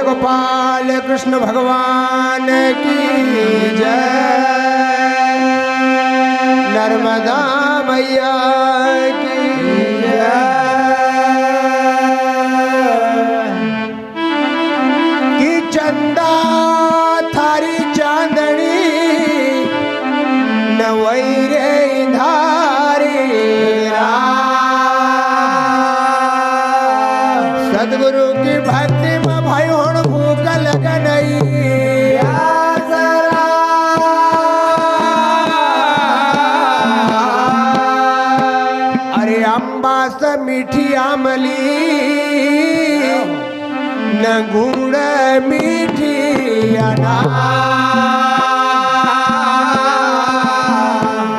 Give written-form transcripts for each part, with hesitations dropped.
गोपाल कृष्ण भगवान की जय। नर्मदा मैया की जय। कि चंदा थारी चांदनी नवैरे धारी सदगुरु की भक्ति में भाई होण भूख लगनई। अरे अम्बा से मीठी आमली न गुड़ मीठी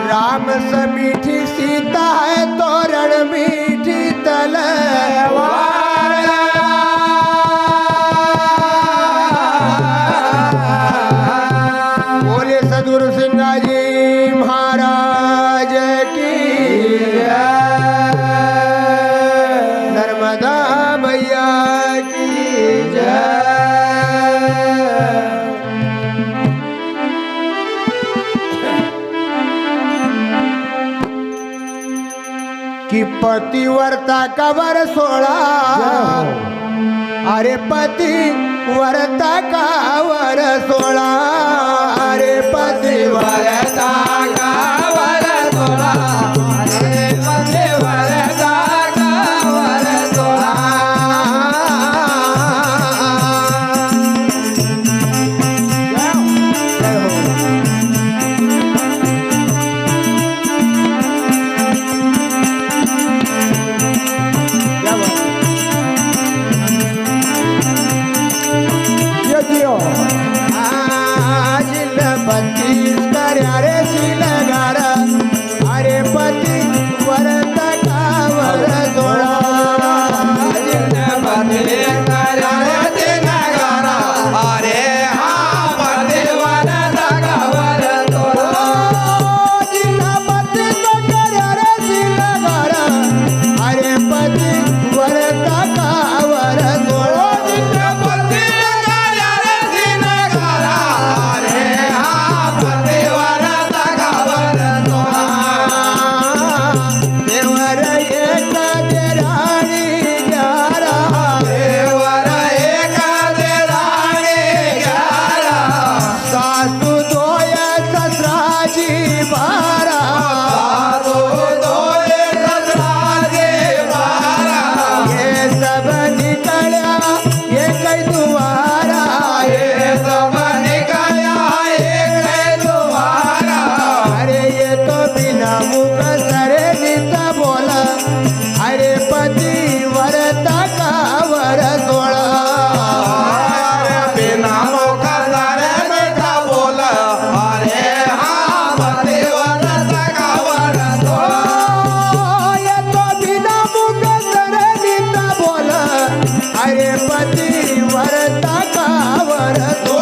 राम से मीठी सीता है तोरण मीठी तलवार। बोले सदगुरु सिंह जी महाराज की नर्मदा मैया की जय। कि पतिव्रता कवर 16 अरे पतिव्रता कवर 16 अरे पतिव्रता कवर 16 अरे पतिव्रता कवर 16। अरे पति व्रत कावर 16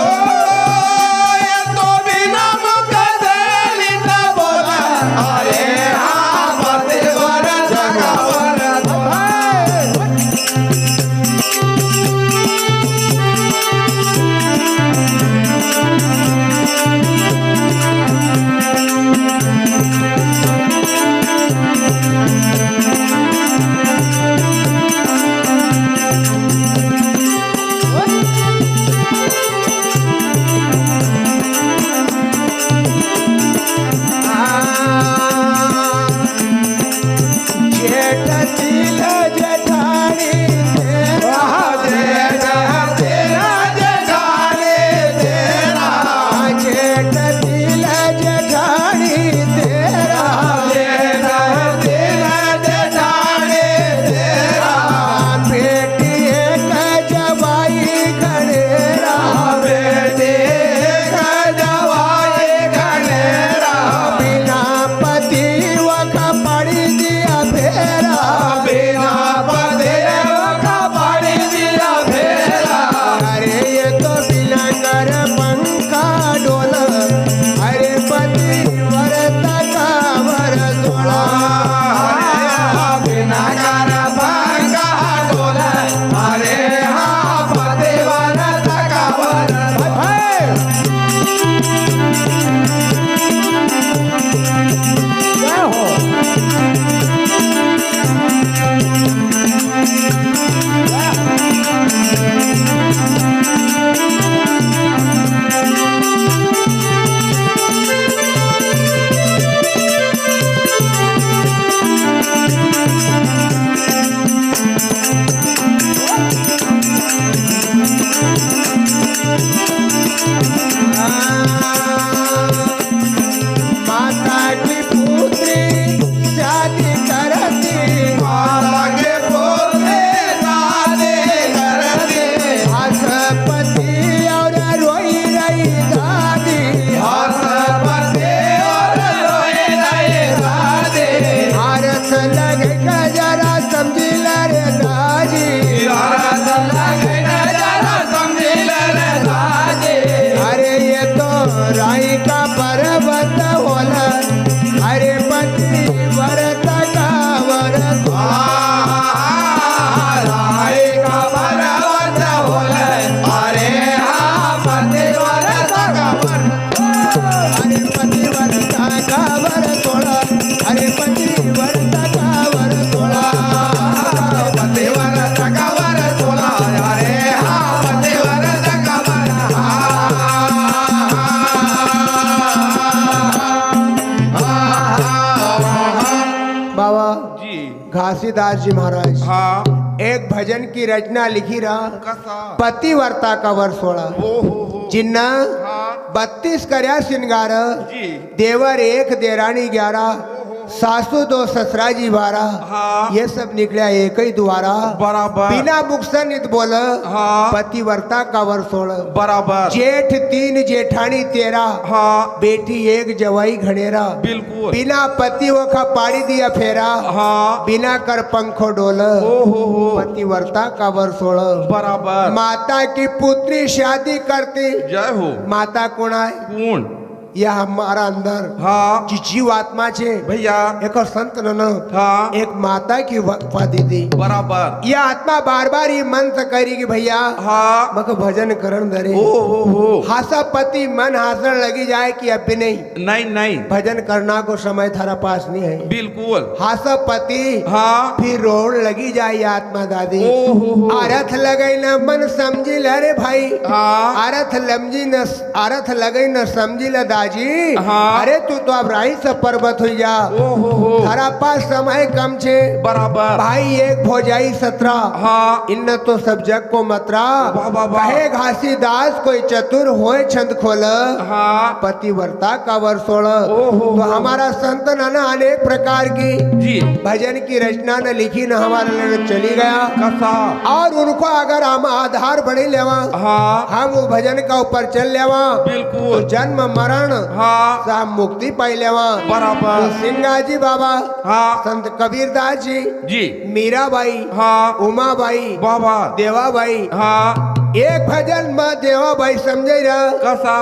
घासीदास जी महाराज हाँ एक भजन की रचना लिखी रहा कसा पतिव्रता का वर्ष 16 हो जिन्ना हाँ 32 कर्या श्रृंगार जी देवर 1 देरानी 11 सासू 2 ससुरा जी 12 हाँ ये सब निकला एक ही द्वारा बराबर बिना मुक्सन नित बोल हाँ पतिव्रता का वर्ष 16 बराबर जेठ 3 जेठानी 13 हाँ बेटी 1 जवाई घनेरा बिल्कुल बिना पति वो का पाड़ी दिया फेरा हाँ बिना कर पंखो डोल हो पतिव्रता का वर्ष 16 बराबर माता की पुत्री शादी करती जय हो माता कोण आहे कौन यह हमारा अंदर हाँ जी जीव आत्मा छे भैया एक संत न हाँ एक माता की उपाधि दी बराबर यह आत्मा बार बार ये मन से करी कि भैया हाँ मक भजन करण दरे हो हासा पति मन हासन लगी जाए कि अब भी नहीं नहीं भजन करना को समय थारा पास नहीं है बिल्कुल हासा पति हाँ फिर रोड लगी जाए आत्मा दादी हो अर्थ लगे न मन समझी ल रे भाई हाँ अर्थ लगे न समझी ल दादी हाँ अरे तू तो अब राही से पर्वत हो जा हो थारा पास समय कम छे बराबर भाई एक भोजाई 17 हाँ इन तो सब जग को मतरा वाह, वाह, वाह। कहे घासीदास कोई चतुर होए छंद खोल हाँ पतिव्रता का वर्ष 16 ओहो। तो हमारा संत न अनेक प्रकार की जी भजन की रचना न लिखी न हमारे लिए चली गया कसा और उनको अगर हम आधार बने लेवा हाँ हम वो भजन का ऊपर चल लेवा बिल्कुल तो जन्म मरण हाँ साहब मुक्ति पाई लेवा बराबर तो सिंगाजी बाबा हाँ संत कबीरदास जी जी मीराबाई हाँ उमाबाई बाबा देवाबाई हाँ एक भजन में देवाबाई समझे रहा कसा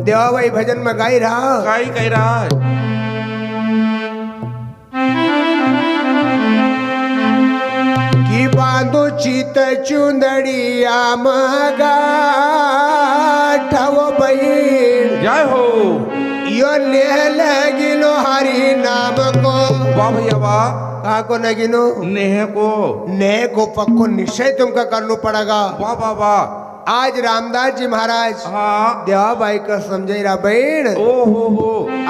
देवाबाई भजन में गाई रहा काई कह रहा है कि बांधो चित चुंदड़िया मगा ठवो बहिण जय हो यो ले लगिनो हरि नाम को वाह भैया वाह कहा को नगिनो नेह को ने को पक्को निश्चय तुमका करना पड़ेगा वाह वाह वाह आज रामदास जी महाराज हाँ देवाबाई का समझे रहा बहन हो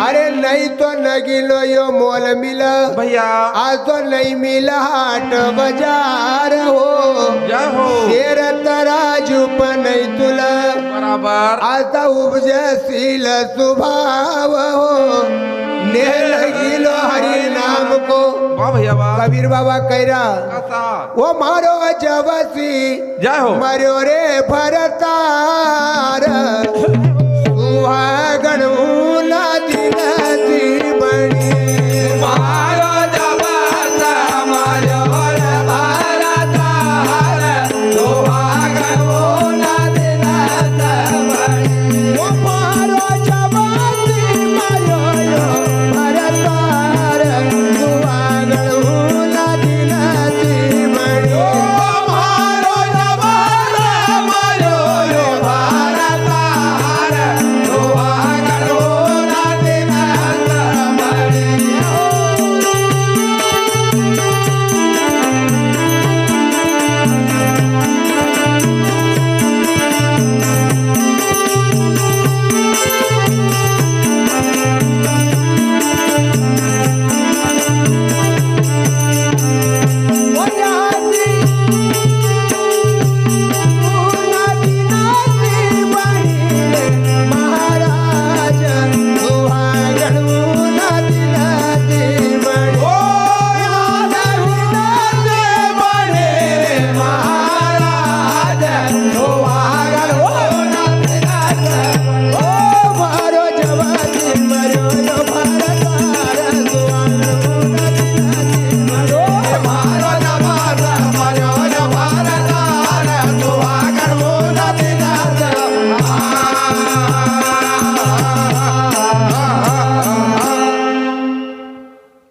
अरे नहीं तो नगिलो यो मोल मिला भैया आज तो नहीं मिला हाट बाजार हो जय हो शेर तराजू पर नहीं तुला बराबर आता उपजशील स्वभाव हो ने लगिलो हरि नाम को वाह भैया वाह कबीर बाबा कह रहा कसा वो मारो जबसी जय हो मरो रे भरतार सुहागण ऊला दिन बनी मारो जबस मारो रे भरतार सुहागण ऊला दिन बनी वो मारो जबसी मरो यो भरतार सुहागण ऊला दिन बनी मारो जबस मारो रे भरतार सुहागण ऊला दिन बनी महाराज सुहागण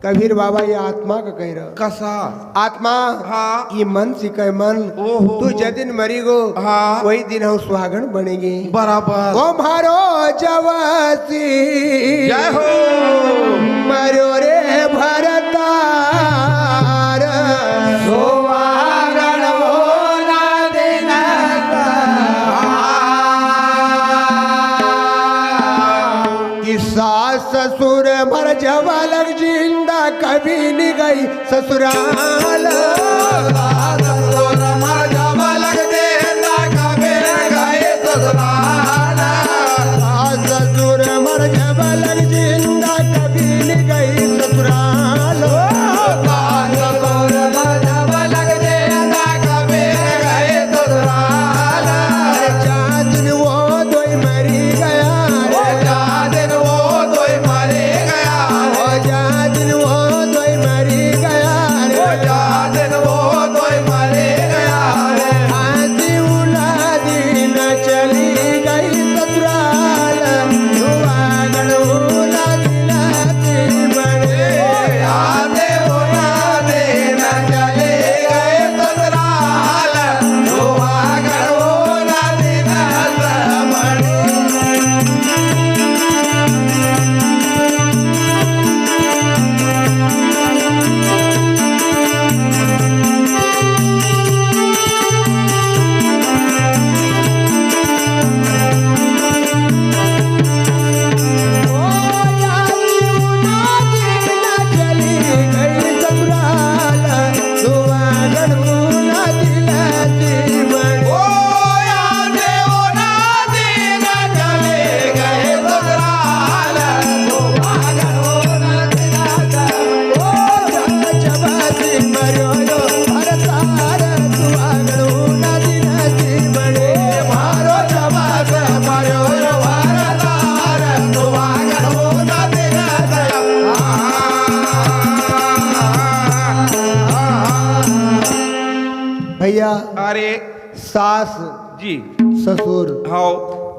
कबीर बाबा ये आत्मा का कह रहा कसा आत्मा हाँ ये मन सिखाए मन ओहो तू जदिन मरी गो हाँ वही दिन हम सुहागन बनेगी बराबर ओ मारो जवासी जय हो मरो रे भरतार सुहागन होला दिन कि सास ससुर मर जवा लग जिंदा कभी कभी नहीं गई ससुराल ससुर मर जब लग जिंदा कभी गए ससुराल ससुर मर जब लग जिंदा कभी नहीं गई ससुराल ससुर मर जब लग जिंदा कभी गए ससुराल चार दिन वो दोई मरी गया चार दिन वो दोई मरी गया चार दिन वो दोई मरी गया चार दिन वो दोई मरी गया आधी उलादी न चली गई ससुराल दुआगन उलादी लाती बड़े आधे उलादे न चले गए ससुराल दुआ करो उलादे न समड़ी ओ आधे उलादे न चले गए ससुराल दुआ करो उलादे न मारो जबात मारो वरदार दुआ करो उलादे न भैया अरे सास जी ससुर हाँ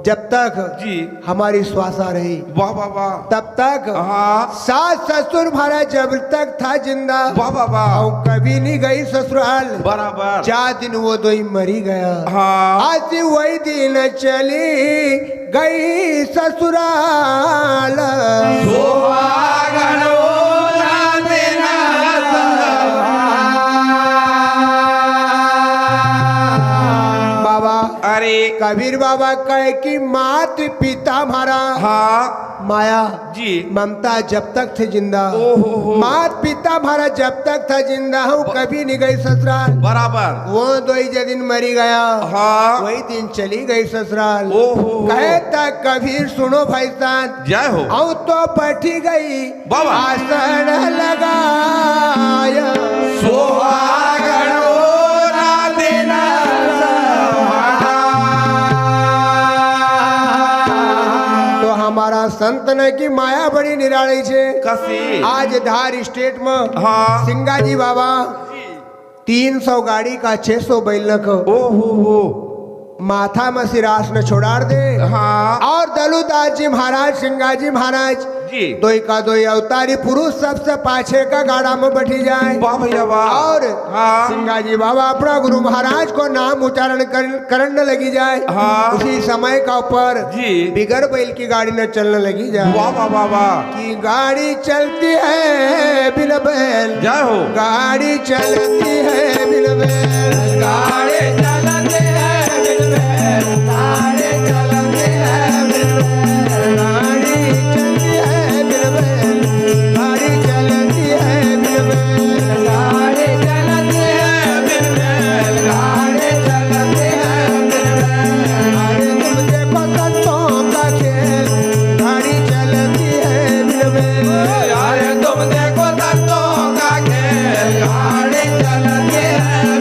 जब तक जी हमारी श्वासा रही वाह वाह वाह तब तक हाँ सास ससुर भरा जब तक था जिंदा वाह वाह वाह और कभी नहीं गई ससुराल बराबर 4 दिन वो दो ही मरी गया हाँ आज वही दिन चली गई ससुराल सुहागन उलादे न बाबा अरे कबीर बाबा कहे कि मात पिता हमारा हाँ माया जी ममता जब तक थे जिंदा ओहो मात पिता हमारा जब तक था जिंदा हूँ कभी नहीं गई ससुराल बराबर वो दो ही दिन मरी गया हाँ वही दिन चली गई ससुराल ओहो कहता कबीर सुनो भाई साहब जय हो औ तो बैठी गई बाबा। आसन लगाया सुहागन उलादे न तो हमारा संत ने की माया बड़ी निराली छे कसी आज धार स्टेट में हाँ सिंगाजी बाबा 300 गाड़ी का 600 बैल को ओहो माथा में सिरास न छोड़ार दे हाँ और दलुदास जी महाराज सिंगाजी महाराज जी दोई का दोई अवतारी पुरुष सबसे पाछे का गाड़ा में बैठी जाए वाह भैया वाह और हाँ सिंगाजी बाबा अपना गुरु महाराज को नाम उच्चारण करने लगी जाए हाँ उसी समय का ऊपर जी बिगर बैल की गाड़ी न चलने लगी जाए वाह वाह वाह वाह कि गाड़ी चलती है बिन बैल जय हो गाड़ी चलती है बिन बैल गाड़ी चलते हैं बिन बैल गाड़ी चलते हैं बिन बैल गाड़ी चलती है बिन बैल गाड़ी चलती है बिन बैल गाड़ी चलते हैं बिन बैल गाड़ी चलते हैं बिन बैल अरे तुम देखो संतों का खेल गाड़ी चलती है बिन बैल यार तुम देखो संतों का खेल गाड़ी चलते हैं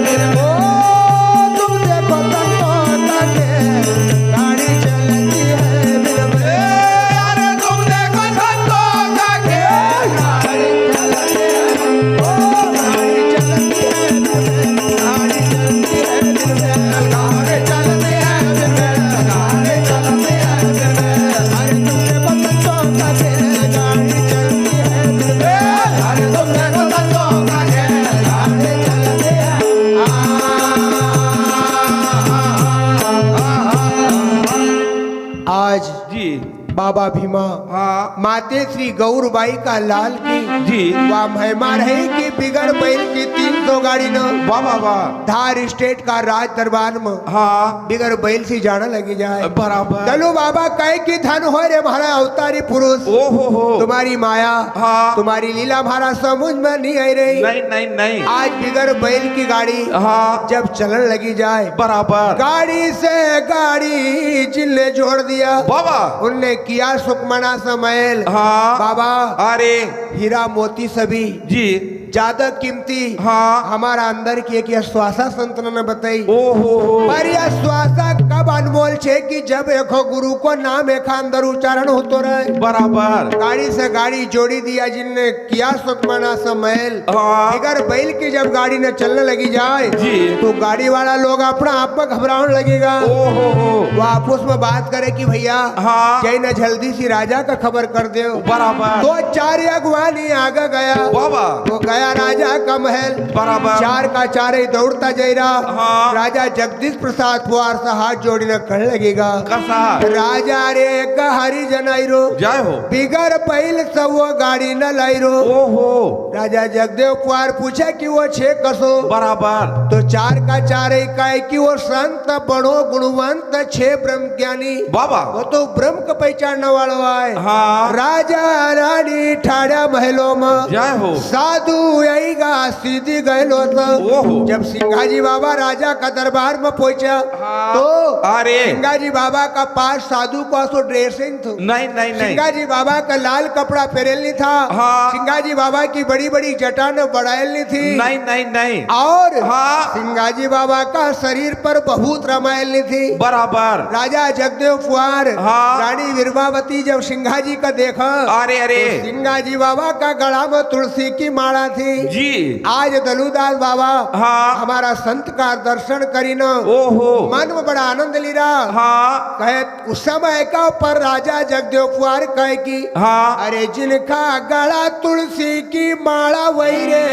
बाबा भीमा हाँ माते श्री गौरबाई का लाल की जी वह महिमा रही कि बिगड़ बैल की 300 गाड़ी न वाह वाह वाह धार स्टेट का राज दरबार में हाँ बिगड़ बैल से जाना लगी जाए। बराबर चलो बाबा कहे कि धन हो रे हमारा अवतारी पुरुष ओ हो तुम्हारी माया हाँ तुम्हारी लीला हमारा समझ में नहीं आई रही। नहीं नहीं नहीं आज बिगड़ बैल की गाड़ी हाँ जब चलन लगी जाए बराबर गाड़ी से गाड़ी जिनने जोड़ दिया बाबा उनने किया सुखमना समैल हाँ बाबा अरे हीरा मोती सभी जी ज्यादा कीमती हाँ हमारा अंदर की एक श्वासा संतन ने बताई। ओ हो पर यह श्वासा कब अनमोल छे कि जब एको गुरु को नाम एक अंदर उच्चारण होतो रहे। बराबर गाड़ी से गाड़ी जोड़ी दिया जिनने किया सुखमना समैल हाँ बिगर बैल की जब गाड़ी ने चलने लगी जाए जी तो गाड़ी वाला लोग अपना आप में घबराने लगेगा। ओ हो वो आपस में बात करे कि भैया हाँ जय न जल्दी सी राजा का खबर कर दो। बराबर दो चार अगवानी आगे गया बाबा तो गया राजा का महल बराबर चार का चारे दौड़ता जाए रहा। हाँ राजा जगदीश प्रसाद पुआर से हाथ जोड़ी न कर लगेगा कसा राजा रे हरि जनाइरो जय हो बिगर पहल सब वो गाड़ी न लाइरो। ओ हो राजा जगदेव पुआर पूछे कि वो छे कसो बराबर तो चार का चारे कहे कि वो संत बड़ो गुणवंत छे ब्रह्म ज्ञानी बाबा वो तो ब्रह्म का पहचानने वालों है। हाँ राजा रानी ठाड़ा महलों में जय हो साधु यही गा सीधी गयलो ओहो। जब सिंघाजी बाबा राजा का दरबार में पहुंचा हाँ। तो अरे सिंघाजी बाबा का पास साधु का सो ड्रेसिंग था। नहीं नहीं नहीं सिंघाजी बाबा का लाल कपड़ा पहनल नहीं था। हाँ। सिंघाजी बाबा की बड़ी बड़ी जटा न बढ़ायल नहीं थी। नहीं नहीं नहीं और हाँ। सिंघाजी बाबा का शरीर पर बहुत रमायल नहीं थी। बराबर राजा जगदेव कुंवर हाँ। रानी वीरवावती जब सिंघाजी का देखा अरे अरे तो सिंघाजी बाबा का गला में तुलसी की माला थी। जी आज दलूदास बाबा हाँ हमारा संत का दर्शन करी न ओहो मन में बड़ा आनंद ली रहा। हाँ कहे उस समय का पर राजा जगदेव कुंवर कहे कि हाँ अरे जिनका गला तुलसी की माला वही रे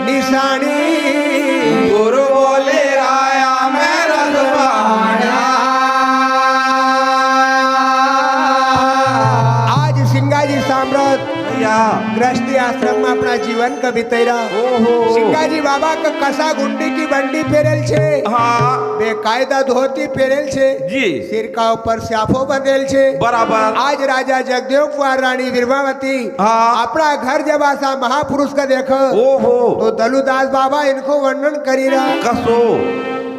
निशानी गुरु बोले राया मैं रखवाड़ा आज सिंघाजी साम्राज्य भैया गृहस्थी आश्रम में अपना जीवन का बितेरा। ओहो सिंघाजी बाबा का कसा गुंडी की बंडी पेरेल छे हाँ बेकायदा धोती पेरेल छे जी सिर का ऊपर स्याफो बंधेल छे। बराबर आज राजा जगदेव कुंवर रानी वीरवावती हाँ। अपना घर जब आसा महापुरुष का देखो ओहो तो दलूदास बाबा इनको वर्णन करी रहा। कसो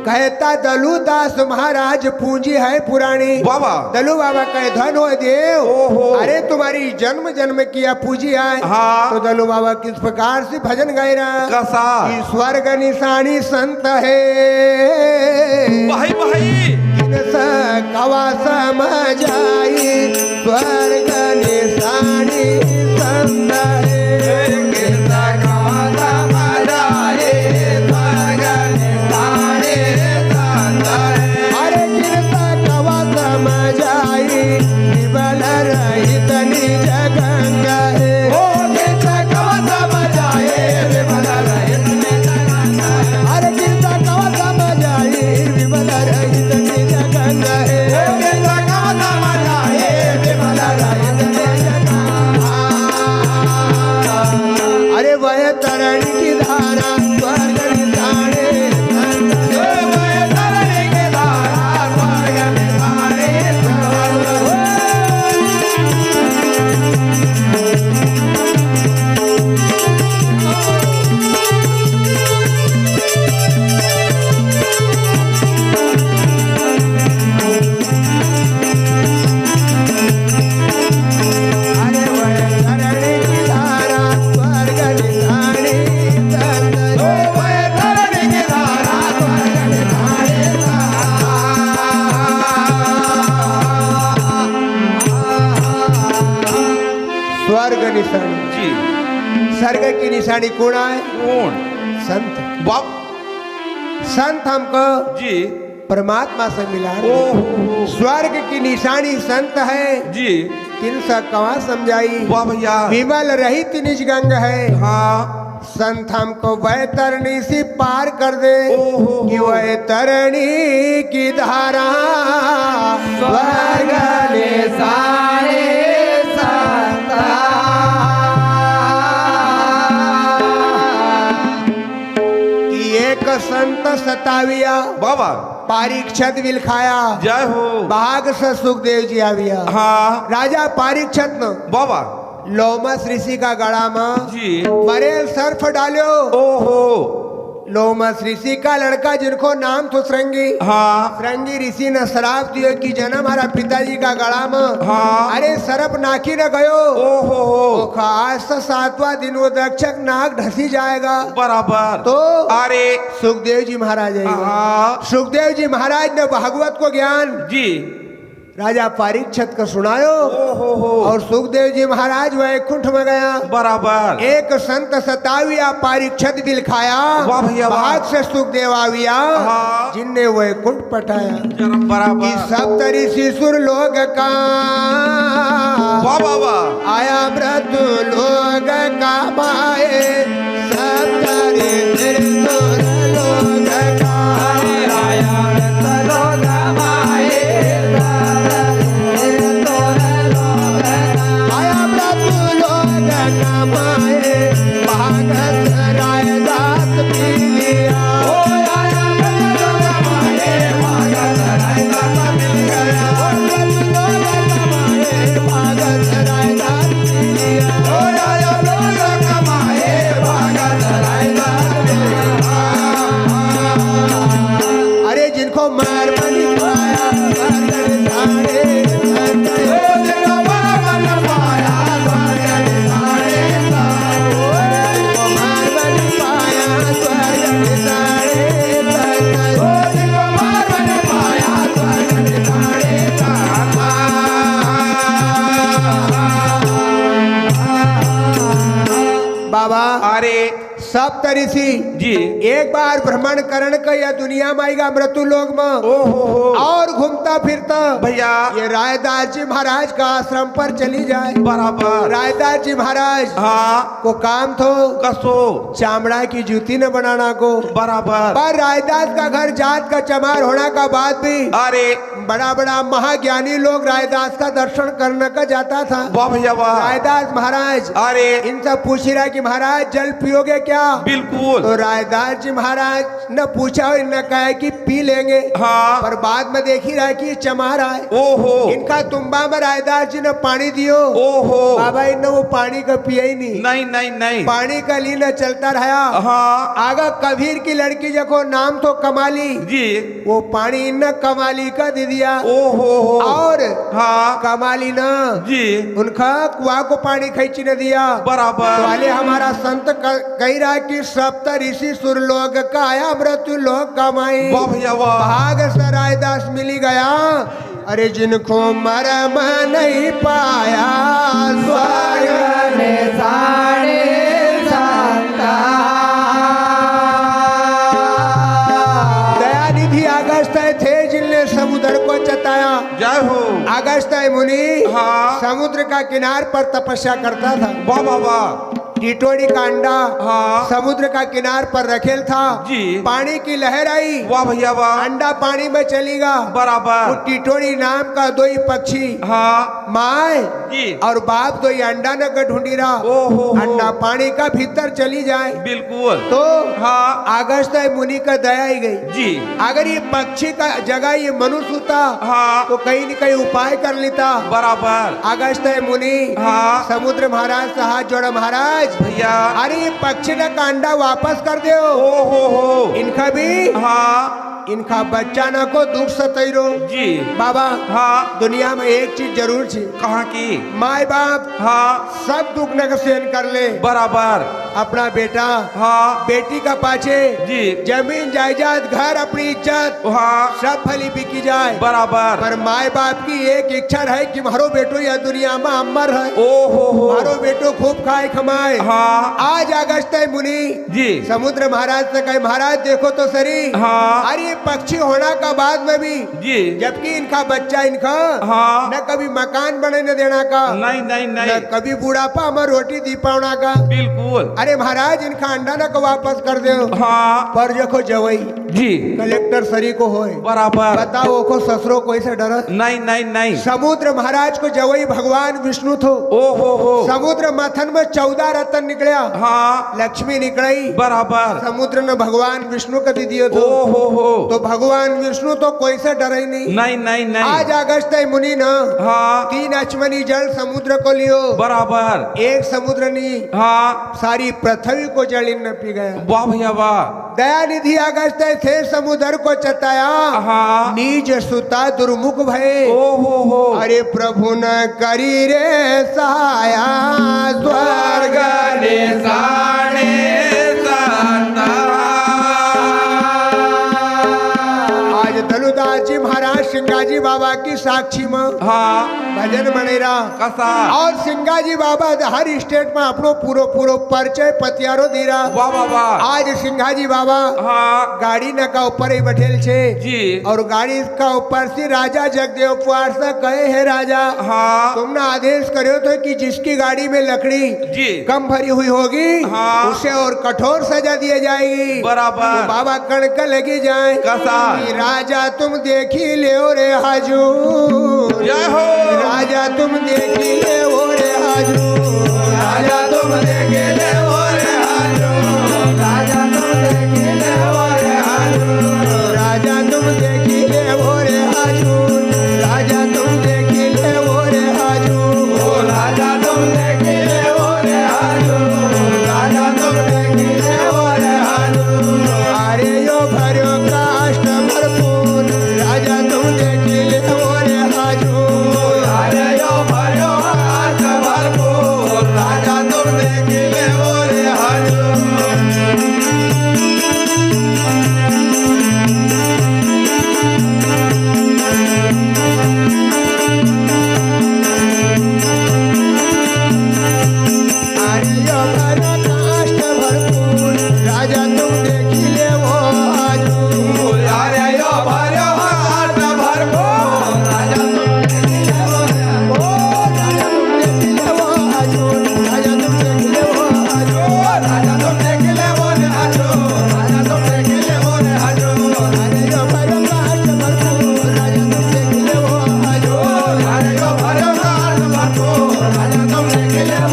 कहता दलूदास महाराज पूंजी है पुरानी बाबा दलू बाबा कहे धन हो देव ओहो। अरे तुम्हारी जन्म जन्म किया पूंजी है। हाँ। तो दलू बाबा किस प्रकार से भजन गाय रहा कसा कि स्वर्ग निशानी संत है भाई भाई किनसा कवा समझाई स्वर्ग निशानी संत है किनसा कवा समझाए स्वर्ग निशानी संत है। अरे किनसा कवा समझाई विबल रहित निज गंगा है। ओ किनसा कवा समझाए विमल रहित निज गंगा है। अरे किनसा कवा समझाई विबल रहित निज गंगा है। ओ किनसा कवा समझाए विमल रहित निज गंगा है। अरे वह तरण की धारा स्वर्ग निशाने अरे वह तरण की धारा स्वर्ग निशाने स्वर्ग निशानी जी स्वर्ग की निशानी कौन है? कौन संत। बाप संत हमको जी परमात्मा से मिला ओहो स्वर्ग की निशानी संत है जी किनसा कवा समझाई वाह भैया विमल रहित निज गंग है। हाँ संत हमको वह तरणी से पार कर दे ओहो कि वह तरणी की धारा स्वर्ग निशानी संत सताविया बाबा परीक्षत विलखाया जय हो भाग से सुखदेव जी आविया हाँ राजा परीक्षत न बाबा लोमस ऋषि का गड़ा में जी मरेल सर्फ डालो ओहो लोमस ऋषि का लड़का जिनको नाम तो श्रृंगी हाँ श्रृंगी ऋषि ने श्राप दियो कि जन्म हमारा पिताजी का गड़ा में हाँ अरे सरप नाकी न गयो ओहो आज से 7वां दिन वो दक्षक नाक ढसी जाएगा बराबर तो अरे सुखदेव जी महाराज आएगा हाँ सुखदेव जी महाराज ने भागवत को ज्ञान जी राजा परीक्षत को सुनायो ओहो और सुखदेव जी महाराज वैकुंठ में गया बराबर एक संत सताविया परीक्षत बिलखाया वाह भैया वाह। भाग से सुखदेव आविया हाँ। जिनने वैकुंठ पटाया जन्म कि बराबर सब तरी शिशुर लोग का वाह वाह वाह आया व्रत लोग का माए सब तरी शिशुर लोग का आया लोग माए आया व्रत लोग का माए भागत राय दास पी लिया भागत राय दास पी लिया अरे जिनको मार बनी पाया भगत सारे मार बनी पाया भगत सारे बाबा अरे सब तरीसी जी एक बार भ्रमण करण का या दुनिया में आएगा मृत्यु लोग में ओहो और घूमता फिरता भैया ये रायदास जी महाराज का आश्रम पर चली जाए बराबर रायदास जी महाराज हाँ को काम थो कसो चामड़ा की जूती न बनाना को बराबर पर रायदास का घर जात का चमार होने का बाद भी अरे बड़ा बड़ा महाज्ञानी लोग रायदास का दर्शन करने का जाता था वाह भैया वाह रायदास महाराज अरे इनसे पूछ रहा कि महाराज जल पियोगे क्या बिल्कुल तो रायदास जी महाराज ने पूछा और इन्होंने कहा कि पी लेंगे हाँ पर बाद में देख ही रहा कि ये चमार आए ओहो इनका तुम्बा में रायदास जी ने पानी दियो ओहो बाबा इन्हें वो पानी का पिया ही नहीं नहीं नहीं नहीं पानी का लीना चलता रहा हाँ आगा कबीर की लड़की जको नाम तो कमाली जी वो पानी इन्हें कमाली का दे दिया ओहो और हाँ कमाली न जी उनका कुआ को पानी खींची न दिया बराबर वाले हमारा संत कही रहा कि सप्त ऋषि सुर लोग का आया मृत्यु लोग कमाई वाह भैया वाह भाग सरायदास मिली गया अरे जिनको मरम नहीं पाया स्वर्ग ने साड़े दयानिधि अगस्त थे जिनने समुद्र को चताया जय हो अगस्त मुनि हाँ समुद्र का किनार पर तपस्या करता था वाह वाह वाह टिटोड़ी का अंडा हाँ समुद्र का किनार पर रखेल था जी पानी की लहर आई वाह भैया वाह अंडा पानी में चलेगा वो बराबर टिटोड़ी नाम का दो ही पक्षी हाँ माए जी और बाप दो ही अंडा न ढूंढी रहा ओहो अंडा पानी का भीतर चली जाए बिल्कुल तो हाँ अगस्त मुनि का दया ही गई जी अगर ये पक्षी का जगह ये मनुष्य होता हाँ तो कहीं न कहीं उपाय कर लेता बराबर अगस्त मुनि हाँ समुद्र महाराज से हाथ जोड़ा महाराज भैया अरे ये पक्षी का अंडा वापस कर दो ओहो हो इनका भी हाँ इनका बच्चा न को दुख सतैरो जी बाबा हाँ दुनिया में एक चीज जरूर थी कहाँ की माए बाप हाँ सब दुख न सहन कर ले बराबर अपना बेटा हाँ बेटी का पाछे जी जमीन जायदाद घर अपनी इज्जत हाँ सब फली बिकी जाए बराबर पर माए बाप की एक इच्छा है कि मारो बेटो यह दुनिया में अमर है ओहो हो मारो बेटो खूब खाए कमाए हाँ आज अगस्त मुनि जी समुद्र महाराज से कहे महाराज देखो तो सरी हाँ अरे पक्षी होना का बाद में भी जी जबकि इनका बच्चा इनका हाँ न कभी मकान बने न देना का नहीं नहीं न नहीं कभी बुढ़ापा में रोटी दी पावना का। बिल्कुल अरे महाराज इनका अंडा न को वापस कर दे हाँ पर देखो जवई जी कलेक्टर सरी को होए बराबर बताओ को ससुरो कोई से डर नहीं नहीं नहीं समुद्र महाराज को जवई भगवान विष्णु थो ओ हो समुद्र मथन में 14 रतन निकलिया हाँ लक्ष्मी निकली बराबर समुद्र ने भगवान विष्णु को दी दियो ओ तो हो तो भगवान विष्णु तो कोई से डरे ही नहीं। नहीं नहीं नहीं आज अगस्त मुनि न हाँ 3 अचमनी जल समुद्र को लियो बराबर एक समुद्र नहीं हाँ सारी पृथ्वी को जल इन न पी गया। वाह भैया वाह दया निधि अगस्त थे समुद्र को चताया हाँ नीज सुता दुर्मुख भय ओ हो अरे प्रभु न करी रे सहाया स्वर्ग साणे आज दलुदास जी महाराज सिंगाजी बाबा की साक्षी में हाँ भजन बनेरा कसा और सिंगाजी बाबा हर स्टेट में अपनो पूरो पूरो परिचय पतियारो दीरा। वाह वाह वाह आज सिंगाजी बाबा हाँ गाड़ी न का ऊपर ही बैठेल छे जी और गाड़ी का ऊपर से राजा जगदेव पुआर से कहे है राजा हाँ तुमने आदेश करो तो कि जिसकी गाड़ी में लकड़ी जी कम भरी हुई होगी हाँ। उसे और कठोर सजा दी जाएगी बराबर तो बाबा कणक लगी जाए कसा कि राजा तुम देखी ले रे हजूर जय हो राजा तुम देखी ले रे हजूर राजा तुम देखे ले ओ रे हाजो राजा तुम देखे ले ओ रे हाजो राजा तुम देखी ले रे हजूर राजा तुम देखी ले रे हजूर ओ राजा तुम देखे ले ओ रे हाजो राजा तुम देखे ले ओ रे हाजो अरे यो भरो काष्ट भरपूर राजा तुम देखी ले रे हजूर अरे यो भयो हाथ भरपूर राजा तुम देखे ले ओ रे हाजो अरे यो भरो काष्ट भरपूर राजा तुम देखी ले हजूर अरे यो भयो हाथ भरपूर राजा तुम देखे ले ओ रे हाजो राजा तुम देखी ले हजूर राजा तुम देखी ले हजूर राजा तुम देखे ले ओ रे हाजो राजा तुम देखे ले ओ रे हाजो अरे यो भरो काष्ट भरपूर राजा तुम देखी ले हजूर अरे यो भयो हाथ भरपूर राजा तुम देखे ले ओ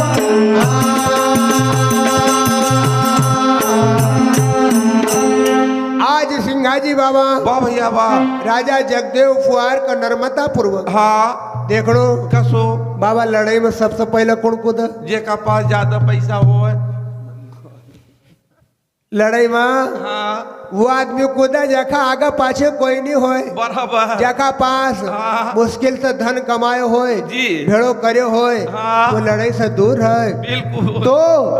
आज सिंघाजी बाबा वाह भैया वाह राजा जगदेव फुआर का नर्मता पूर्वक हाँ देखो कसो बाबा लड़ाई में सबसे पहले कौन कूद जे का पास ज्यादा पैसा हो लड़ाई में हाँ वो आदमी कूदा जखा आगे पाछे कोई नहीं होए बराबर जखा पास हाँ। मुश्किल से धन कमाए होए जी भेड़ो करे होए हाँ। वो लड़ाई से दूर है। बिल्कुल तो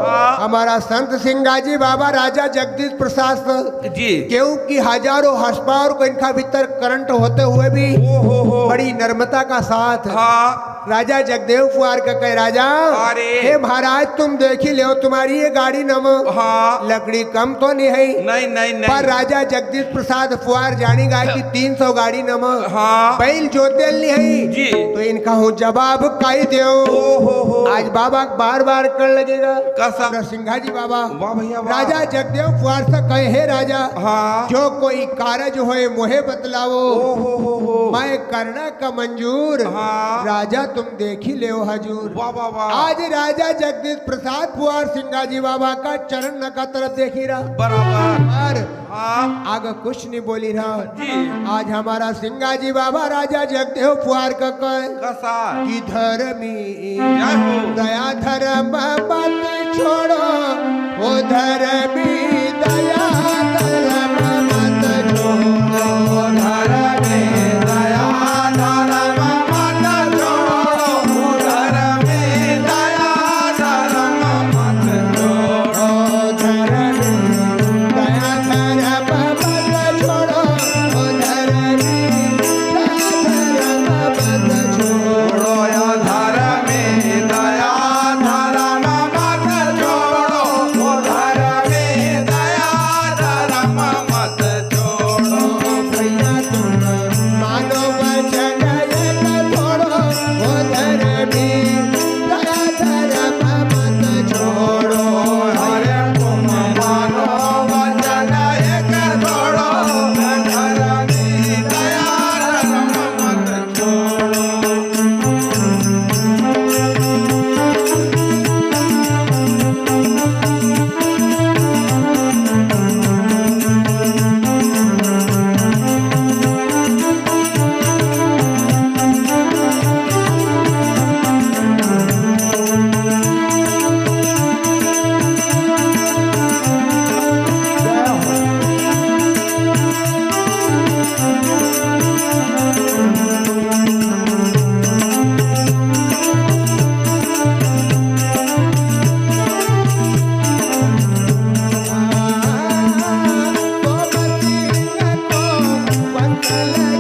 हाँ। हमारा संत सिंगाजी बाबा राजा जगदीश प्रसाद से जी क्योंकि हजारों हस्पावर को इनका भीतर करंट होते हुए भी ओ हो बड़ी नर्मता का साथ हाँ राजा जगदेव फुआर का कहे राजा अरे। हे महाराज तुम देखी ले तुम्हारी ये गाड़ी नम हाँ लकड़ी कम तो नहीं है नहीं नहीं पर नहीं राजा जगदीश प्रसाद फुआर जानी गा की 300 गाड़ी नम हाँ बैल जोतेल नहीं है जी तो इनका हूँ जवाब कही दो ओ हो आज बाबा बार बार कर लगेगा कसम सिंघाजी बाबा वाह भैया वाह राजा जगदेव फुआर से कहे हे राजा हाँ जो कोई कारज होए मोहे बतलावो ओ हो मैं करना का मंजूर हाँ राजा तुम देखी ले हजूर वाह वाह वाह आज राजा जगदीश प्रसाद फुआर सिंगाजी बाबा का चरण नका तरफ देखी रहा बराबर और हाँ आगे कुछ नहीं बोली रहा जी आज हमारा सिंगाजी बाबा राजा जगदेव फुआर का कहे कसा कि धर्मी जय हो दया धर्म मत छोड़ो ओ धर्मी दया धर्म मत छोड़ो धर्मे दया धर्म मत छोड़ो धर्मे दया धर्म मत छोड़ो धर्मी दया धर्म मत छोड़ो ओ धर्मी दया धर्म मत छोड़ो छोड़ो धर्मे दया धर्म मत छोड़ो धर्मे दया धर्म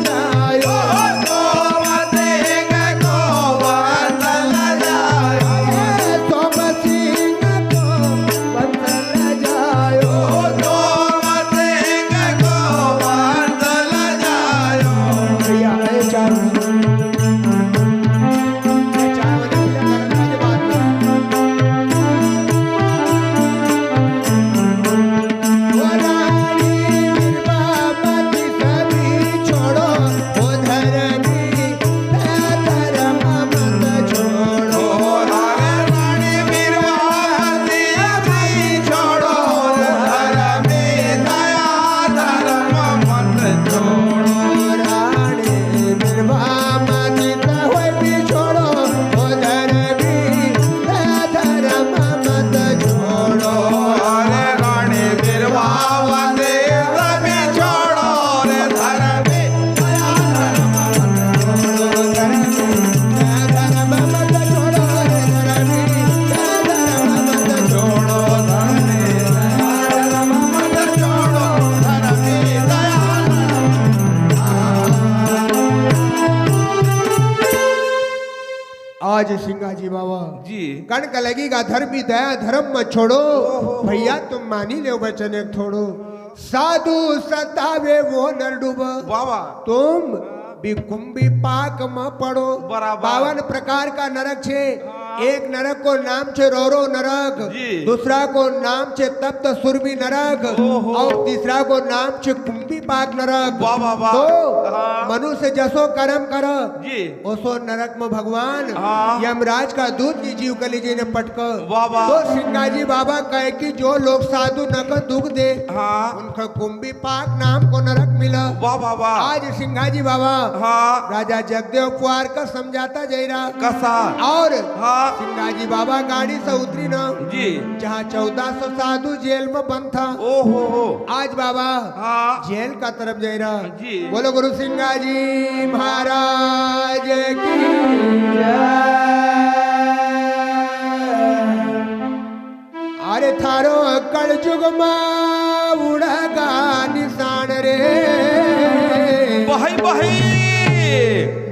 जायो सोम सिंह को बंधल जायो सोम सिंह को बंधल जायो सोम सिंह को बंधल जायो भैया ये चारों रानी बीरबाती अभी छोड़ो धर्म दया धर्म मत छोड़ो अरे रानी बीरबाती अभी छोड़ो रे धर्म दया धर्म छोड़ो धर्म दया मत छोड़ो धर्म दया आज सिंगा जी बाबा जी कणक लगेगा धर्मी दया धर्म मत छोड़ो भैया तुम मानी लो वचन एक थोड़ो साधु सतावे वो नर डूब बाबा तुम बिकुंभी पाक में पड़ो बराबर। 52 प्रकार का नरक छे एक नरक को नाम छे रोरो नरक जी। दूसरा को नाम छे तप्त सुरभि नरक ओहो। और तीसरा को नाम छे कुंभी पाक नरक वाह, वाह, वाह। तो हाँ। मनुष्य जसो कर्म कर जी ओसो नरक में भगवान हाँ। यमराज का दूध की जीव कली जी ने पटक वाह, वाह। तो सिंगाजी बाबा कहे कि जो लोग साधु नक दुख दे हाँ उनका कुंभी पाक नाम को नरक मिला वाह वाह वाह आज सिंगाजी बाबा हाँ राजा जगदेव कुआर का समझाता जयरा कसा और हाँ सिंगाजी बाबा गाड़ी से उतरी ना जी जहाँ 1400 साधु जेल में बंद था ओ हो आज बाबा हाँ जेल का तरफ जयरा जी। बोलो गुरु सिंगाजी महाराज की अरे थारो कलयुग में उड़गा निशान रे बहई बहई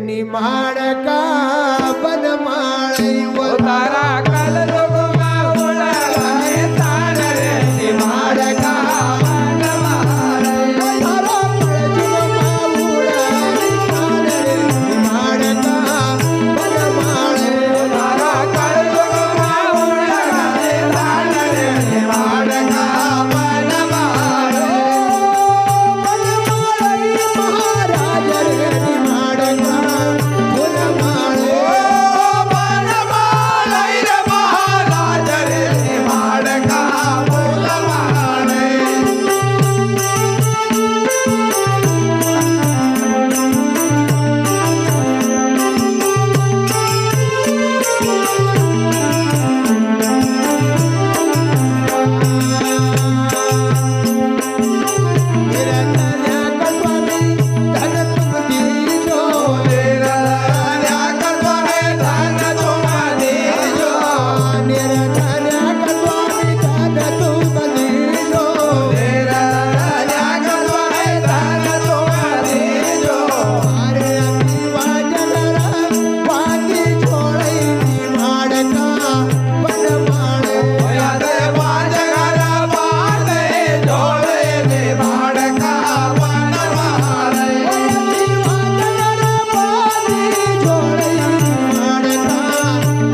निमाण का बनमाण वो तारा कल लोग उड़ा तान रे निमाण का थारो कलयुग में उड़ा निशान रे निमाण का बनमाण तारा कल लोग उड़ा तान रे निवाड़ का बनमार महाराज रे निमाण का बनमाण बनमार रे महाराज रे निवाड़ का बनमार मेरा कन्या कटवानी धन तुम दीजो तेरा राजा करवाए धन तुम दीजो मेरा कन्या कटवानी धन तुम दीजो तेरा राजा करवाए धन तुम दीजो अरे अतिवा जगरा पाती छोड़ई निमाड़ का बनमाड़ ओया देवा जगर बाते जोड़े निवाड़ का बनमार अतिवा जगरा पाती छोड़ई निमाड़ का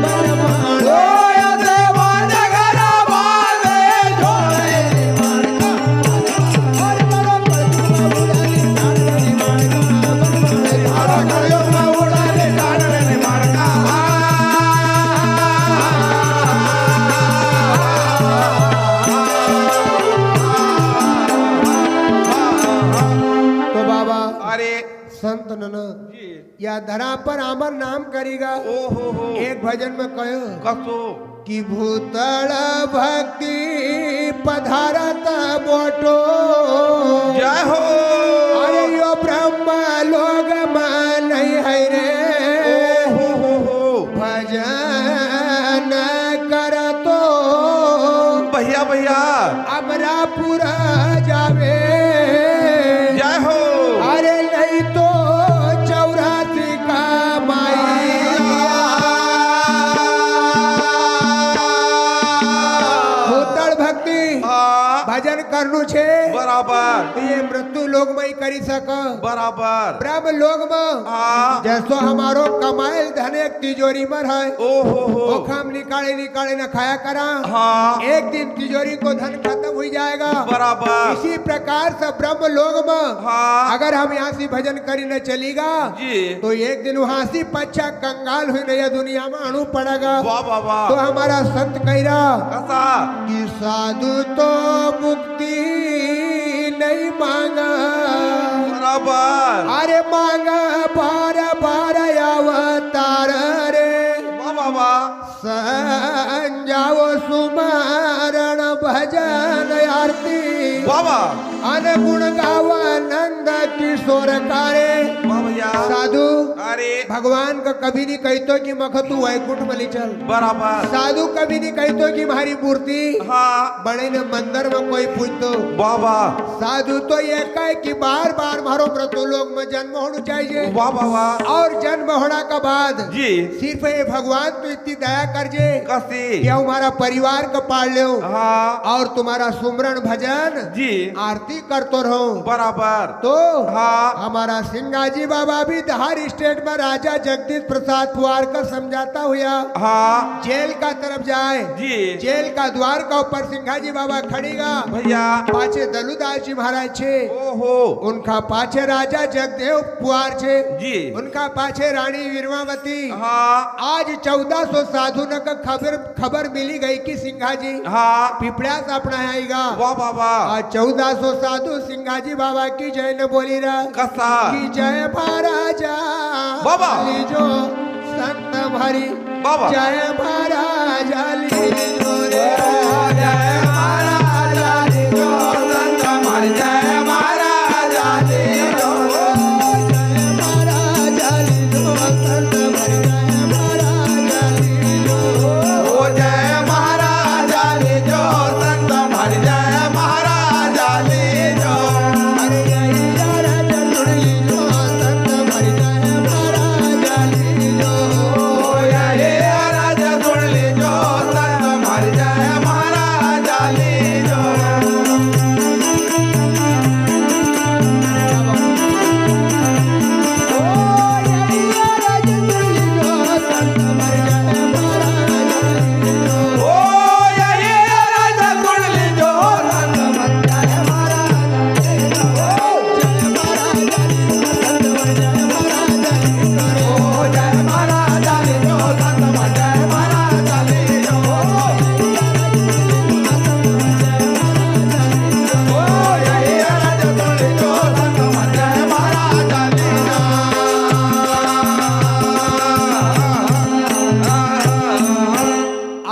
बनमाड़ ओया देवा जगर बाते जोड़े निवाड़ का और बड़ा पलटुआ बुलानी धान निमाड़ का बनमाड़ धारा करियो ना उड़ाने डांडे निवाड़ का तो बाबा अरे संत नन जी या धरा पर अमर नाम करेगा ओ हो एक भजन में कहो कसो कि भूतल भक्ति पधारत बोटो जय हो अरे यो ब्रह्म लोग मान है रे हो भजन करतो भैया भैया अमरापुर जावे जय हो अरे नहीं बराबर तो ये मृत्यु लोग में ही करी सक बराबर ब्रह्म लोग में हाँ जैसो हमारो कमाइल धन एक तिजोरी में है ओ हो ओखम निकाले निकाले न खाया करा हाँ एक दिन तिजोरी को धन खत्म हो जाएगा बराबर इसी प्रकार से ब्रह्म लोग में हाँ अगर हम यहाँ से भजन करी न चलेगा जी तो एक दिन वहाँ से पच्छा कंगाल हुई नया दुनिया में अणु पड़ेगा वाह वाह वाह तो हमारा संत कह रहा कसा कि साधु तो मुक्ति नहीं मांगा बराबर अरे मांगा बार बार अवतार रे वाह वाह वाह संजाओ सुमरण भजन आरती वाह वाह अनगुण गावा नंद किशोर कारे वाह भैया साधु अरे भगवान का कभी नहीं कहतो कि मख तू वैकुंठ में ले चल बराबर साधु कभी नहीं कहतो कि हमारी मूर्ति हाँ बड़े ने मंदिर में कोई पूछतो वाह वाह साधु तो ये कहे कि बार बार मारो मृत्यु लोक में जन्म होना चाहिए वाह वाह वाह और जन्म होने के बाद जी सिर्फ ये भगवान तो इतनी दया कर जे कसी कि हमारा परिवार को पाल लो हाँ और तुम्हारा सुमरण भजन जी आरती करतो रहो बराबर तो हाँ हमारा सिंगाजी बाबा भी धार स्टेट में राजा जगदीश प्रसाद पुआर का समझाता हुआ हाँ जेल का तरफ जाए जी जेल का द्वार का ऊपर सिंगाजी बाबा खड़ेगा भैया पाछे दलुदास जी महाराज छे ओहो उनका पाछे राजा जगदेव पुआर छे जी उनका पाछे रानी वीरवावती हाँ आज 1400 साधु न का खबर मिली गई कि सिंघाजी हाँ पिपड़ास अपना आएगा वाह वाह वाह आज 1400 साधु सिंघाजी बाबा की जय न बोली रहा कसा की जय महाराजा बाबा। लीजो संत भरी बाबा। जय महाराजा लीजो रे जय महाराजा लीजो संत हमारे जय महाराजा लीजो जय महाराजा लीजो संत भरी जय महाराजा लीजो ओ जय महाराजा लीजो संत हमारे जय महाराजा लीजो अरे जय राजा जुड़ लीजो संत भरी जय महाराजा लीजो ओ ये राजा सुन लीजो संत हमारे जय महाराजा लीजो ओ ये राजा सुन लीजो संत हमारे जय महाराजा ओ जय महाराजा लीजो संत हमारे जय महाराजा लीजो ओ ये राजा सुन लीजो संत हमारे जय महाराजा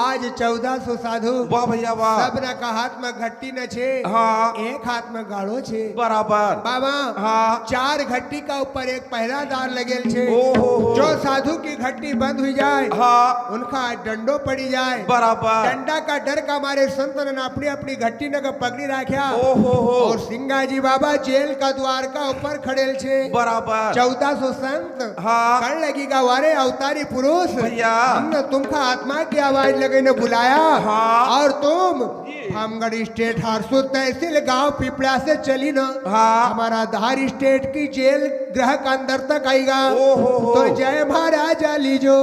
आज 1400 साधु वाह भैया वाह सबना का हाथ में घट्टी न छे हाँ एक हाथ में गाड़ो छे बराबर बाबा हाँ 4 घट्टी का ऊपर एक पहरादार लगेल छे ओ हो जो साधु की घट्टी बंद हुई जाए हाँ उनका डंडो पड़ी जाए बराबर डंडा का डर का हमारे संत ने अपनी अपनी घट्टी न का पकड़ी रखा ओ हो और सिंगाजी बाबा जेल का द्वार का ऊपर खड़ेल छे बराबर 1400 संत हाँ कण लगेगा वारे अवतारी पुरुष भैया हमने तुमका आत्मा की आवाज लगे ने बुलाया हाँ। और तुम जी। हमगढ़ स्टेट हारसो तहसील गांव पिपड़ा से चली ना हाँ। हमारा धार स्टेट की जेल ग्रह का अंदर तक आएगा ओ हो। तो जय महाराजा लीजो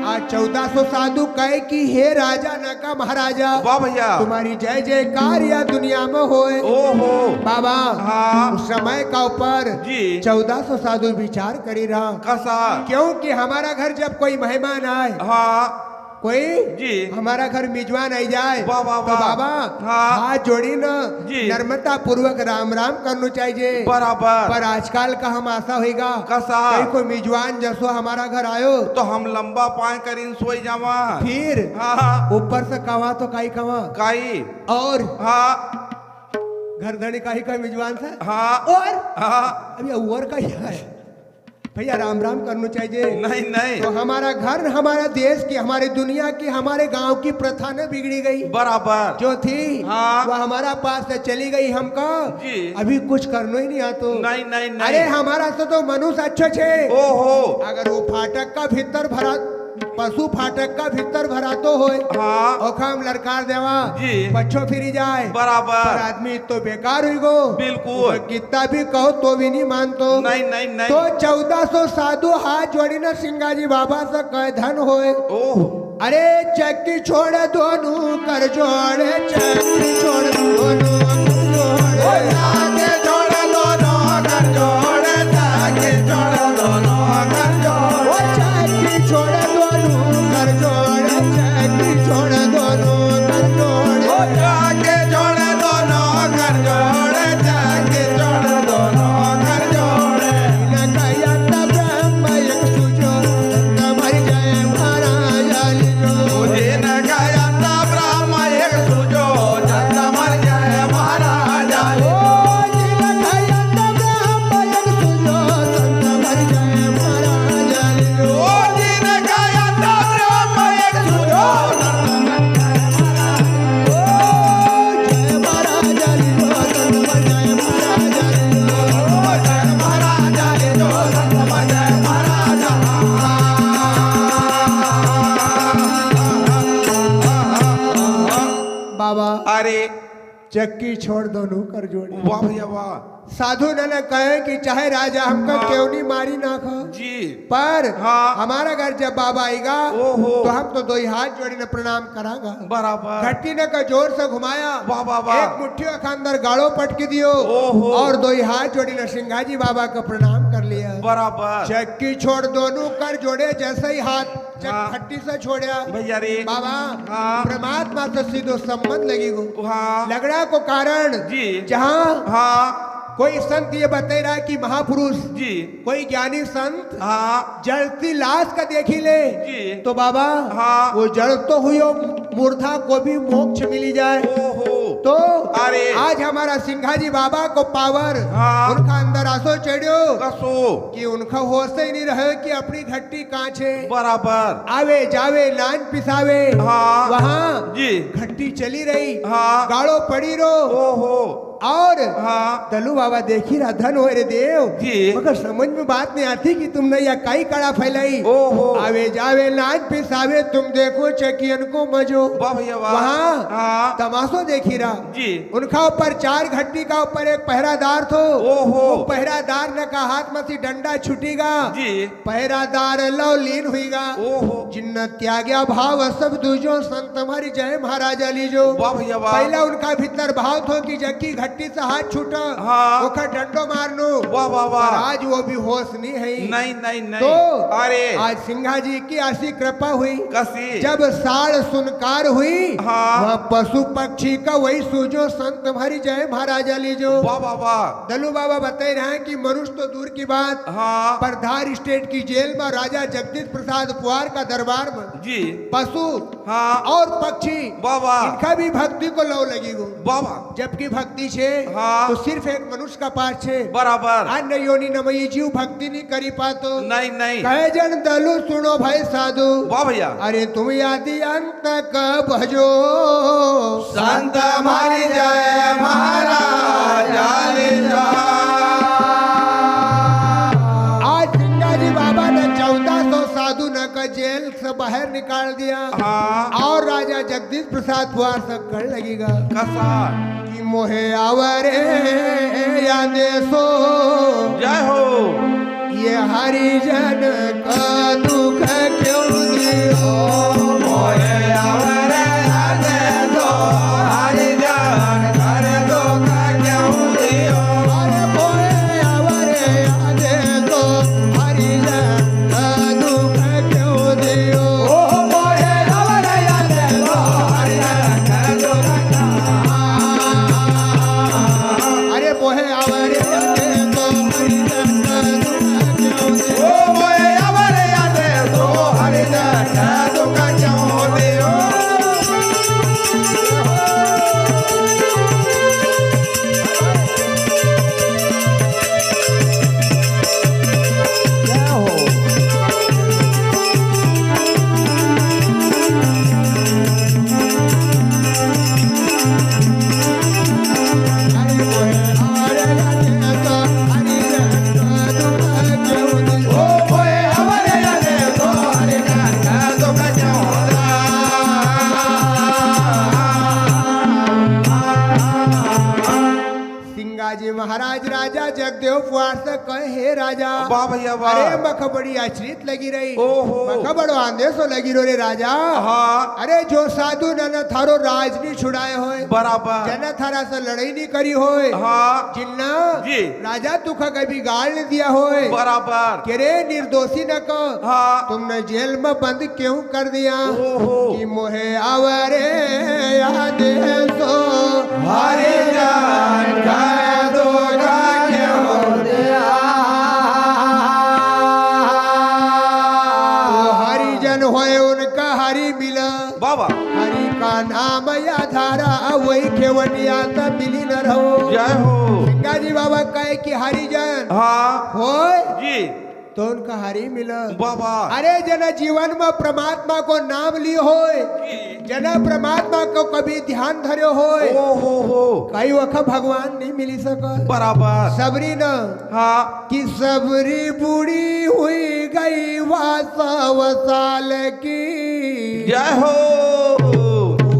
आज 1400 साधु कहे कि हे राजा नका महाराजा वाह भैया तुम्हारी जय जयकार या दुनिया में होए ओ हो बाबा हाँ। उस समय का ऊपर जी। 1400 साधु विचार करी रहा कसा क्योंकि हमारा घर जब कोई मेहमान आए हाँ कोई जी। हमारा घर मिजवान आई जाए वाह, वाह, तो वाह। बाबा हाँ। हाथ जोड़ी न जी। नर्मता पूर्वक राम राम करना चाहिए बराबर पर आजकल का हम आशा होगा कसा कहीं कोई मिजवान जसो हमारा घर आयो तो हम लंबा पाए कर इन सोई जावा फिर हाँ ऊपर से कवा तो काई कवा काई और हाँ घर धनी काई का मिजवान से हाँ और हाँ अभी और का ही है भैया राम राम करना चाहिए नहीं नहीं तो हमारा घर हमारा देश की हमारी दुनिया की हमारे गांव की प्रथा न बिगड़ी गई बराबर जो थी हाँ। वो हमारा पास से चली गई हमको जी। अभी कुछ करना ही नहीं आतो नहीं नहीं नहीं अरे हमारा से तो मनुष्य अच्छे छे ओ हो अगर वो फाटक का भीतर भरा पशु फाटक का भीतर भरातो होए हाँ ओखम लड़कार देवा जी। बच्चों फिरी जाए पर बराबर आदमी तो बेकार हुई गो बिल्कुल कितना भी कहो तो भी नहीं मानतो नहीं नहीं नहीं तो 1400 साधु हाथ जोड़ी न सिंगाजी बाबा से कह धन होए ओह अरे चक्की छोड़ दोनों कर जोड़े चक्की छोड़ दोनों कर जोड़े आगे जोड़ दोनों कर जोड़े आगे जोड़ दोनों कर जोड़े ओ चक्की छोड़ दोनों कर जोड़े चक्की छोड़ दोनों कर जोड़े आगे जोड़ दोनों कर जोड़े आगे जोड़ दोनों कर जोड़े नकयत ब्रह्म एक सुजो तमर जय महाराज लियो मुझे न गया ब्रह्म एक सुजो जन्म मर जाए महाराज ओ नकयत ब्रह्म एक सुजो तमर जय महाराज लियो ओ दिन गया ब्रह्म एक सुजो जय महाराज लियो तमर जय महाराज लियो महाराज जो जन्म जय महाराज बाबा अरे चक्की छोड़ दोनों कर जोड़ी वाह भैया वाह साधु ने कहे कि चाहे राजा हमका हाँ। क्यों नहीं मारी ना खा जी पर हाँ। हमारा घर जब बाबा आएगा ओहो। तो हम तो दो ही हाथ जोड़ी ने प्रणाम करांगा बराबर घट्टी ने का जोर से घुमाया वाह वाह वाह एक मुट्ठियों के अंदर गाड़ो पटकी दियो ओहो। और दो ही हाथ जोड़ी ने सिंगाजी बाबा का प्रणाम कर लिया बराबर चक्की छोड़ दोनों कर जोड़े जैसे ही हाथ हाँ। खट्टी से छोड़ा भैया रे बाबा हाँ। परमात्मा से सीधो संबंध लगी गो हाँ लगड़ा को कारण जी जहाँ हाँ कोई संत ये बता रहा है कि महापुरुष जी कोई ज्ञानी संत हाँ जलती लाश का देखी ले जी तो बाबा हाँ। वो जल तो हुई हो, मूर्धा को भी मोक्ष मिली जाए ओहो तो अरे। आज हमारा सिंघाजी बाबा को पावर हाँ। उनका अंदर आसो चढ़ियो कसो कि उनका होश ही नहीं रहे कि अपनी घट्टी कांचे बराबर आवे जावे लान पिसावे हाँ। वहाँ जी घट्टी चली रही हाँ। गाड़ो पड़ी रो ओहो और हाँ दलू बाबा देखी रहा धन हो रे देव जी। मगर समझ में बात नहीं आती कि तुमने यह कई कड़ा फैलाई ओहो आवे जावे लाज पिसावे तुम देखो चकियन को मजो वाह भैया वाह वहाँ हाँ तमाशो देखी रहा जी उनका ऊपर 4 घट्टी का ऊपर एक पहरादार थो ओहो वो पहरादार ने का हाथ में से डंडा छुटीगा जी पहरादार लव लीन हुईगा ओहो जिन्न त्याग्या भाव सब दूजो संत हमारी जय महाराजा लीजो वाह भैया वाह पहला उनका भीतर भाव थो कि जक्की घट्टी से हाथ छूटा हाँ। ओखा डंडो मारनो वाह वाह पर वाह आज वो भी होश नहीं है नहीं नहीं नहीं तो अरे आज सिंघा जी की ऐसी कृपा हुई कसी जब साड़ सुनकार हुई हाँ। वह पशु पक्षी का वही सूझो संत हमारी जय महाराजा लीजो वाह वाह वाह दलू बाबा बता रहे हैं कि मनुष्य तो दूर की बात हाँ पर धार स्टेट की जेल में राजा जगदीश प्रसाद पुआर का दरबार में जी पशु हाँ और पक्षी वाह वाह इनका भी भक्ति को लव लगी गो वाह वाह जबकि भक्ति छे हाँ। तो सिर्फ एक मनुष्य का पास छे बराबर अन्य योनि नमयी जीव भक्ति नहीं करी पातो नहीं नहीं कहे जन दलु सुनो भाई साधु वाह भैया अरे तुम आदि अंत का भजो संत हमारी जय महाराज आज सिंगा जी बाबा ने 1400 साधु न का जेल से बाहर निकाल दिया हाँ और राजा जगदीश प्रसाद पुआर से कर लगेगा कसा कि मोहे आवरे यादे सो जय हो ये हरिजन का दुख क्यों दियो मोरे आवरे आदे दो हरि जान कर दो का क्यों दियो अरे मोहे आवरे यादे सो हरिजन का दुख क्यों दियो ओ मोरे आवरे आदे दो हरि जान कर दो अरे मोहे आवरे यादे सो हरिजन का दुख क्यों दियो ओ मोरे आवरे आदे दो हरि जान कर दो का क्यों दियो दरबार से कहे हे राजा वाह भैया वाह। अरे मख बड़ी आश्रित लगी रही ओहो। मख बड़ो आंदेशो लगी रो रे राजा हाँ अरे जो साधु न थारो राज नहीं छुड़ाए होए बराबर जना थारा से लड़ाई नहीं करी होए हाँ जिन्ना जी। राजा तुखा कभी गाल नहीं दिया होए बराबर के रे निर्दोषी न को हाँ तुमने जेल में बंद क्यों कर दिया ओहो। कि मोहे आवरे आदेशो हरे जान का दोगा क्यों दिया तो हरिजन होए उनका हरि मिला बाबा हरि का नाम या धारा वही केवटिया तब मिली न रहो जय हो गंगाजी बाबा कहे कि हरिजन हाँ होए जी तो उनका हरि मिला बाबा अरे जना जीवन में परमात्मा को नाम लियो होए जना परमात्मा को कभी ध्यान धर्यो होए हो कई वक्त भगवान नहीं मिली सका बराबर सबरी न हाँ कि सबरी बूढ़ी हुई गई 100 साल की जय हो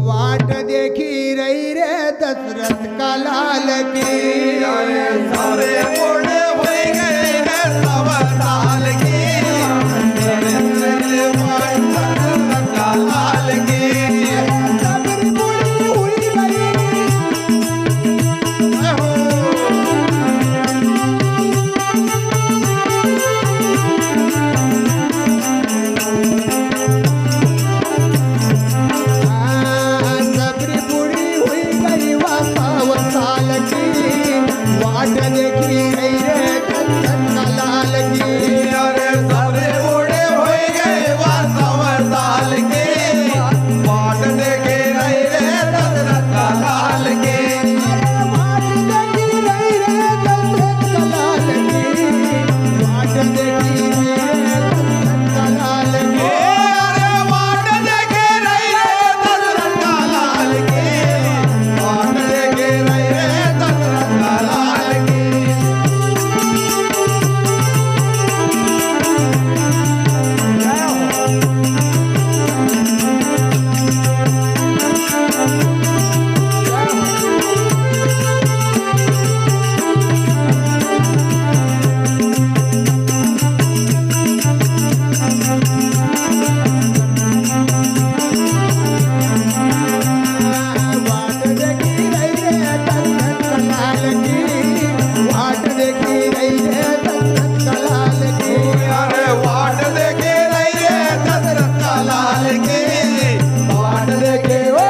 वाट देखी रही रे दशरथ का लाल की सारे बूढ़े हो गए हैं 100 साल के लाल के सबरी बूढ़ी हुई गई जय हो सबरी बूढ़ी हुई गई 100 साल की वाट देखी रही रे दशरथ का लाल की अरे सारे बूढ़े हो गए 100 साल के बाट देखे रहे रे दशरथ का लाल के वाट देखी रही रे दशरथ का लाल की वाट देखी रही रे दशरथ का लाल की अरे बाट देखे रहे रे दशरथ का लाल के बाट देखे रहे रे दशरथ का लाल के वाट देखी रही रे दशरथ का लाल की वाट देखी रही रे दशरथ का लाल की अरे बाट देखे रही रे दशरथ का लाल के बाट देखे ओ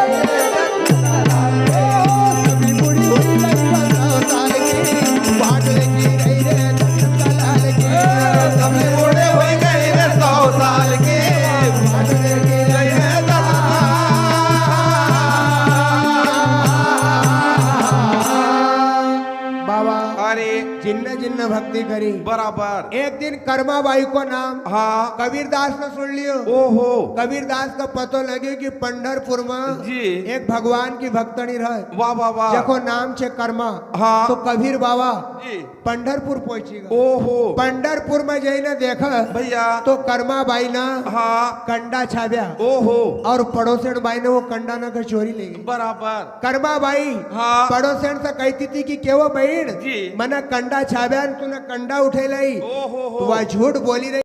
सबरी बूढ़ी हुई गई 100 साल की वाट देखी रही रे दशरथ का लाल की सबसे बूढ़े हो गए रे 100 साल के बाट देखे रही रे बाबा अरे जिन्न जिन्न भक्ति करी बराबर एक दिन कर्माबाई को नाम हाँ कबीरदास ने सुन लियो ओहो कबीरदास का पतो लगे कि पंढरपुर में जी एक भगवान की भक्तनी रहे वाह वाह वाह जको नाम छे कर्मा हाँ। तो कबीर बाबा जी पंढरपुर पहुंचेगा ओहो पंढरपुर में जઈને देखा भैया तो कर्मा बाई ना हाँ कंडा छाव्या ओहो और पड़ोसन बाई ने वो कंडा ना कर चोरी ले गई बराबर कर्मा बाई हाँ। पड़ोसन से कहती थी कि केवो बहन जी। मना कंडा छाव्या तूने कंडा उठे लाई ओहो तो वह झूठ बोली रही